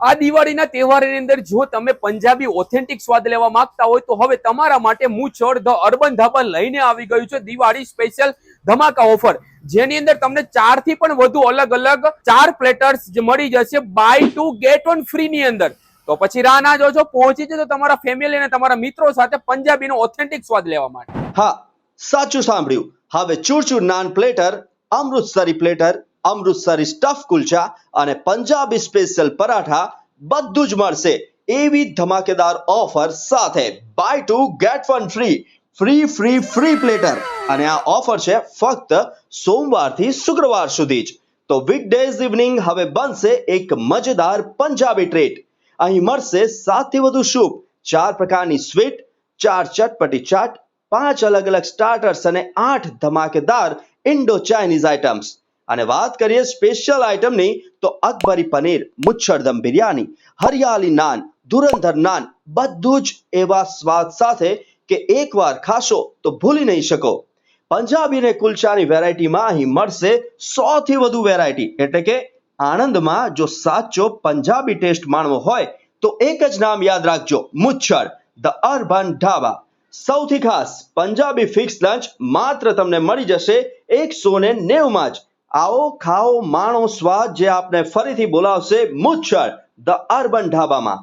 આ દિવાળીના તહેવારની અંદર જો તમે પંજાબી ઓથેન્ટિક સ્વાદ લેવા માંગતા હોય તો હવે તમારા માટે મૂછડ ધ અર્બન ધાબા લઈને આવી ગયું છે દિવાળી સ્પેશિયલ ધમાકા ઓફર, જેની અંદર તમને 4 થી પણ વધુ અલગ અલગ 4 પ્લેટર્સ મળી જશે બાય 2 ગેટ 1 ફ્રી ની અંદર। તો પછી રાહ ના જોજો, પહોંચી જજો તમારા ફેમિલી અને તમારા મિત્રો સાથે પંજાબીનો ઓથેન્ટિક સ્વાદ લેવા માટે। હા, સાચું સાંભળ્યું। હવે chur chur naan platter, Amritsari platter, Amritsari stuff kulcha અને પંજાબી સ્પેશિયલ પરાઠા બધું જ મળશે એવી ધમાકેદાર ઓફર સાથે buy 2 get 1 free free free free platter. અને આ ઓફર છે ફક્ત સોમવારથી શુક્રવાર સુધી જ। તો વીકડેઝ ઇવનિંગ હવે બનશે એક મજેદાર પંજાબી ટ્રીટ। અહીં મળશે 7 થી વધુ સૂપ, 4 પ્રકારની સ્વીટ, 4 ચટપટી ચાટ, 5 અલગ અલગ સ્ટાર્ટર્સ અને 8 ધમાકેદાર ઇન્ડો ચાઇનીઝ આઇટમ્સ। અને વાત કરીએ સ્પેશિયલ આઇટમની તો અકબરી પનીર, મુચ્છડ દમ બિરયાની, હરિયાળી નાન, ધુરંધર નાન બધું જ એવા સ્વાદ સાથે કે એકવાર ખાશો તો ભૂલી નહીં શકો। પંજાબી અને કુલચાની વેરાયટીમાં અહીં મળશે 100 થી વધુ વેરાયટી, એટલે કે આણંદમાં જો સાચો પંજાબી ટેસ્ટ માણવો હોય તો એક જ નામ યાદ રાખજો, મુચ્છડ ધ અર્બન ઢાબા। સૌથી ખાસ પંજાબી ફિક્સ લંચ માત્ર તમને મળી જશે 190 જ। આવો ખાઓ માણો સ્વાદ જે આપને ફરીથી બોલાવશે મુચ્છડ ધ અર્બન ઢાબામાં।